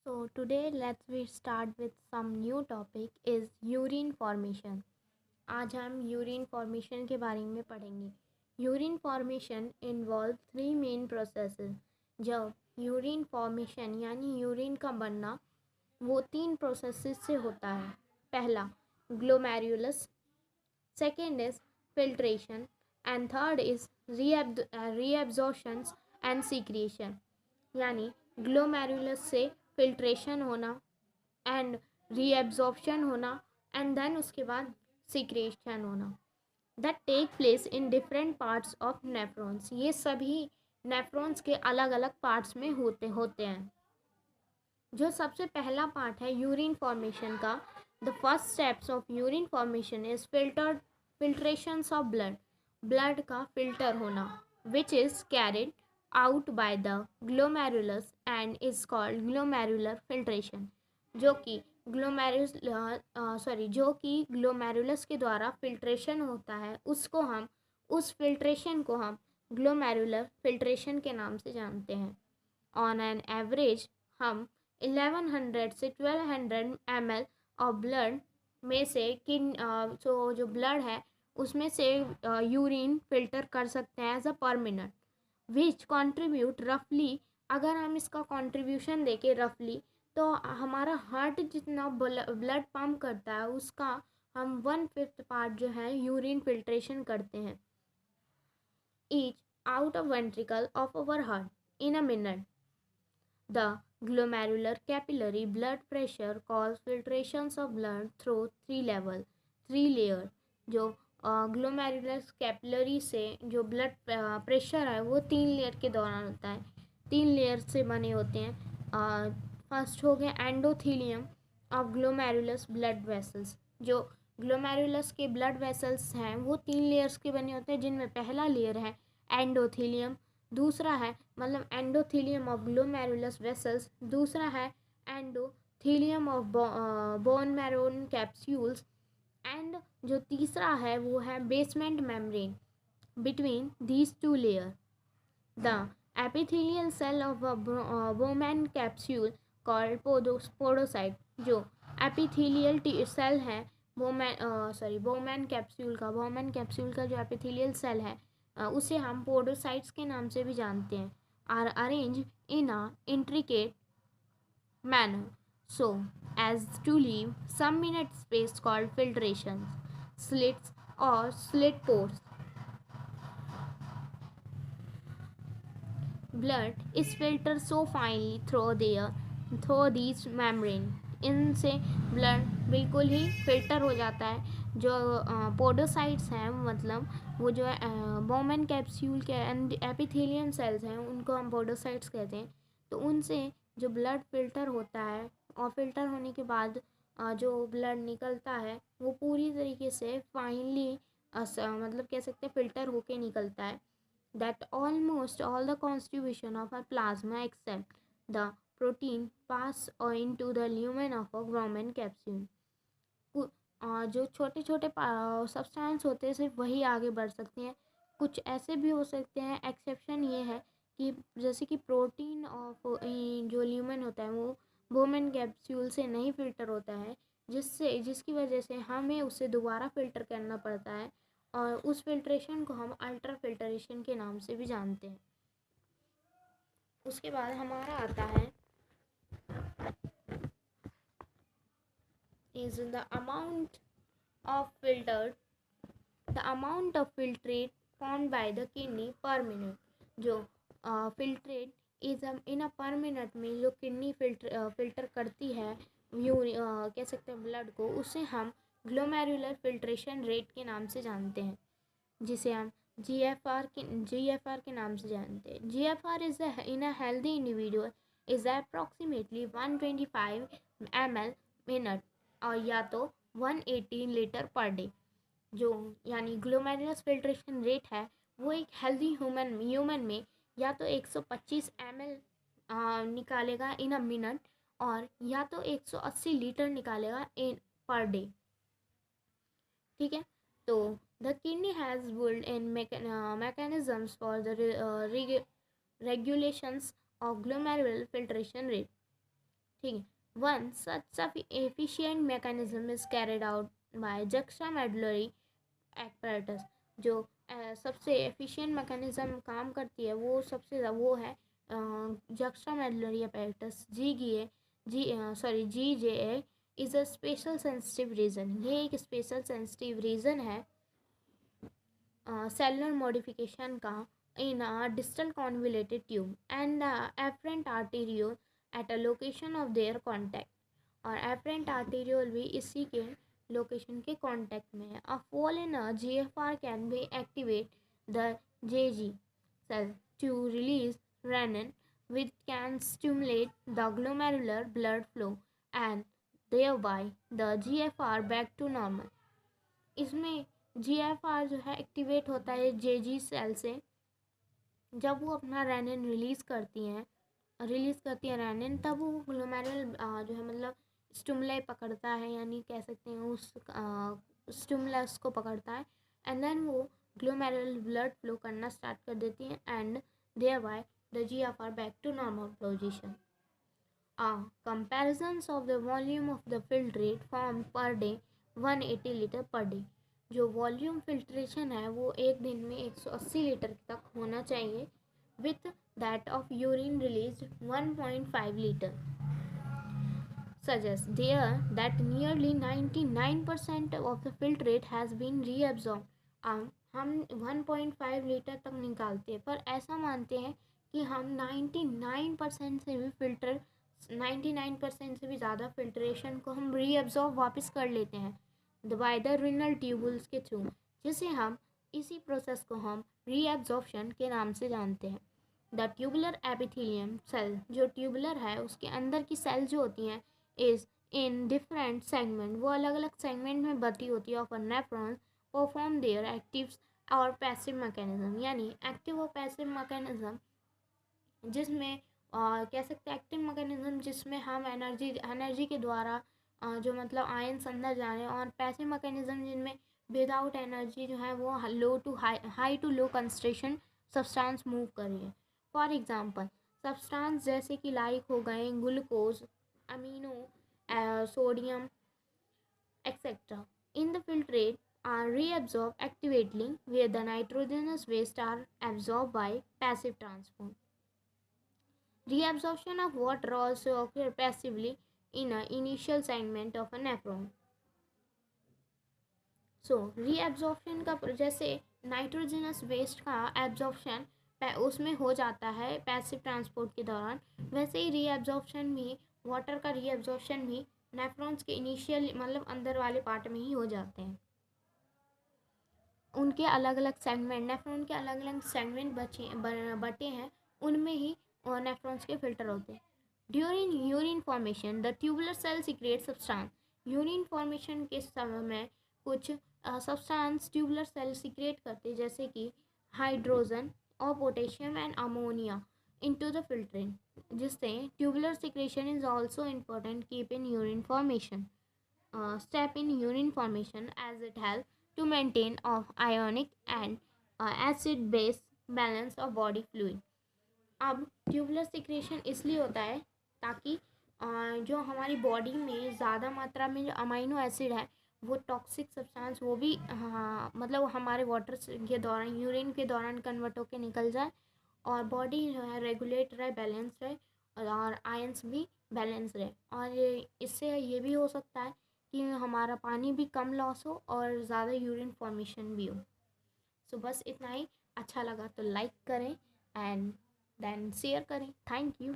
So today let's we start with some new topic is urine formation. आज हम urine formation के बारे में पढ़ेंगे. Urine formation involve three main processes. जब यूरिन फॉर्मेशन यानी यूरिन का बनना वो तीन प्रोसेसेस से होता है. पहला glomerulus, second is filtration and third is reabsorption and secretion. यानी ग्लोमेरुलस से फिल्ट्रेशन होना एंड रीएब्जॉर्प्शन होना एंड देन उसके बाद सिक्रेशन होना that take place in different parts of nephrons. ये सभी नेफ्रॉन्स के अलग अलग पार्ट्स में होते हैं. जो सबसे पहला पार्ट है यूरिन फॉर्मेशन का, the first steps of urine formation is filtration of blood का फिल्टर होना which is carried out by the glomerulus and is called glomerular filtration. जो कि ग्लोमेरुलस के द्वारा फिल्ट्रेशन होता है उस फिल्ट्रेशन को हम ग्लोमेरुलर फिल्ट्रेशन के नाम से जानते हैं. ऑन एन एवरेज हम 1100 से 1200 ml ऑफ ब्लड में से जो ब्लड है उसमें से यूरिन फिल्टर कर सकते हैं एज अ पर मिनट विच कॉन्ट्रीब्यूट रफली. अगर हम इसका कॉन्ट्रीब्यूशन देखें रफली तो हमारा हार्ट जितना ब्लड पंप करता है उसका हम 1/5 पार्ट जो है यूरिन फिल्ट्रेशन करते हैं each out of ventricle of our heart in a minute. The glomerular capillary blood pressure causes filtrations of blood through three layer. जो ग्लोमेरुलर कैपिलरी से जो ब्लड प्रेशर है वो 3 लेयर के दौरान होता है. 3 लेयर से बने होते हैं. फर्स्ट हो गया endothelium of glomerulus blood vessels. जो ग्लोमेरुलस के ब्लड वेसल्स हैं वो 3 लेयर्स के बने होते हैं जिनमें पहला लेयर है एंडोथीलियम, दूसरा है मतलब एंडोथीलियम ऑफ ग्लोमेरुलस वेसल्स, दूसरा है endothelium of bone marrow capsules and जो तीसरा है वो है basement membrane between these two layer. The epithelial cell of Bowman capsule called podocyte. जो एपिथेलियल सेल है बोमैन कैप्सूल का जो एपिथेलियल सेल है उसे हम पोडोसाइट्स के नाम से भी जानते हैं. Are arrange in a intricate manner so as to leave some minute space called filtration slits or slit pores. Blood is filtered so finely through these membrane. इनसे ब्लड बिल्कुल ही फिल्टर हो जाता है. जो पोडोसाइट्स हैं मतलब वो जो बोमन कैप्सूल के एपिथेलियम सेल्स हैं उनको हम पोडोसाइट्स कहते हैं. तो उनसे जो ब्लड फिल्टर होता है और फिल्टर होने के बाद जो ब्लड निकलता है वो पूरी तरीके से फाइनली मतलब कह सकते हैं फिल्टर होके निकलता है. That almost all the constitution of a plasma except the protein pass into the lumen of a Grauman capsule. जो छोटे छोटे सब्सटेंस होते हैं सिर्फ वही आगे बढ़ सकते हैं. कुछ ऐसे भी हो सकते हैं. एक्सेप्शन ये है कि जैसे कि प्रोटीन ऑफ जो ल्यूमेन होता है वो बोमेन कैप्सूल से नहीं फिल्टर होता है जिसकी वजह से हमें उसे दोबारा फिल्टर करना पड़ता है और उस फिल्ट्रेशन को हम अल्ट्रा फिल्ट्रेशन के नाम से भी जानते हैं. उसके बाद हमारा आता है is the amount of filtrate formed by the kidney per minute. जो फिल्ट्रेट इज इन अ पर मिनट में जो किडनी फिल्टर करती है कह सकते हैं ब्लड को, उसे हम ग्लोमेरुलर फिल्ट्रेशन रेट के नाम से जानते हैं जिसे हम GFR के नाम से जानते हैं. GFR is in a healthy individual is approximately 125 ml minute और या तो 118 लीटर पर डे. जो यानी ग्लोमेरुलस फिल्ट्रेशन रेट है वो एक हेल्दी ह्यूमन में या तो 125 ml निकालेगा इन अ मिनट और या तो 180 लीटर निकालेगा इन पर डे. ठीक है. तो the kidney has built-in mechanisms for the regulations of glomerular filtration rate. ठीक है। One such efficient mechanism is carried out by juxtamedullary apparatus। जो सबसे एफिशिएंट मैकेनिज्म काम करती है वो है juxtamedullary apparatus GGA is a special sensitive region. ये एक स्पेशल सेंसिटिव रीजन है cellular modification का in a distal convoluted tube and the afferent arteriole at a location of their contact। और afferent arteriole भी इसी के लोकेशन के contact में है। A fall in a GFR can be activate the JG cell to release renin which can stimulate the glomerular blood flow and thereby the GFR back to normal। इसमें GFR जो है activate होता है JG cell से जब वो अपना rennin release करती हैं रेनिन, तब वो ग्लोमेरुलर जो है मतलब स्टिमुलाई पकड़ता है, यानी कह सकते हैं उस स्टिमुलस को पकड़ता है एंड देन वो ग्लोमेरुलर ब्लड फ्लो करना स्टार्ट कर देती है and thereby the GFR back to normal position. Comparisons of the volume of the filtrate formed per day 180 litre per day. जो वॉल्यूम फिल्ट्रेशन है वो एक दिन में 180 लीटर तक होना चाहिए with that of urine release 1.5 litre. suggests there that nearly 99% of the filtrate has been reabsorbed। हम 1.5 लीटर तक निकालते हैं, पर ऐसा मानते हैं कि हम 99% से भी 99% से भी ज़्यादा फिल्ट्रेशन को हम रीअब्जॉर्ब वापस कर लेते हैं बाय द रिनल ट्यूबुल्स के थ्रू, जिसे हम इसी प्रोसेस को हम रीअब्जॉर्प्शन के नाम से जानते हैं। द ट्यूबुलर एपिथेलियम सेल, जो ट्यूबुलर है उसके अंदर की सेल जो होती हैं इज इन डिफरेंट सेगमेंट, वो अलग अलग सेगमेंट में बटी होती है of nephrons perform their active और पैसिव मैकेनिज्म। यानी एक्टिव और पैसिव मैकेनिज्म जिसमें कह सकते हैं एक्टिव मैकेनिज्म जिसमें हम एनर्जी के द्वारा जो मतलब आयंस अंदर जा रहे हैं, और पैसिव मैकेनिज्म जिनमें विदाउट एनर्जी जो है वो high to low concentration substance move कर रही है। फॉर एग्जांपल सब्सटेंस जैसे कि लाइक हो गए glucose, amino, sodium etcetera in the filtrate are reabsorbed actively where the nitrogenous waste are absorbed by passive transport। Reabsorption of water also occurs passively in an initial segment of a nephron। So reabsorption का जैसे nitrogenous waste का absorption उसमें हो जाता है passive transport के दौरान, वैसे ही रीएब्जॉर्प्शन भी वाटर का रीएब्जॉर्प्शन भी नेफ्रॉन्स के इनिशियल मतलब अंदर वाले पार्ट में ही हो जाते हैं। उनके अलग अलग सेगमेंट, नेफ्रॉन के अलग अलग सेगमेंट बटे हैं, उनमें ही नेफ्रॉन्स के फिल्टर होते हैं। During urine formation the tubular cell secrete substance. Urine formation के समय में कुछ सब्सटेंस ट्यूबुलर सेल सीक्रेट करते जैसे कि हाइड्रोजन और potassium and ammonia into the filtrate, जिससे tubular secretion is also important keep in urine formation step in urine formation as it helps to maintain of ionic and acid base balance of body fluid। अब tubular secretion इसलिए होता है ताकि जो हमारी body में ज़्यादा मात्रा में जो अमाइनो एसिड है वो टॉक्सिक सब्सटेंस वो भी मतलब हमारे वाटर के दौरान यूरिन के दौरान कन्वर्ट होकर निकल जाए और बॉडी जो है रेगुलेट रहे, बैलेंस रहे और आयंस भी बैलेंस रहे। और इससे ये भी हो सकता है कि हमारा पानी भी कम लॉस हो और ज़्यादा यूरिन फॉर्मेशन भी हो। सो बस इतना ही। अच्छा लगा तो लाइक करें एंड देन शेयर करें। Thank you.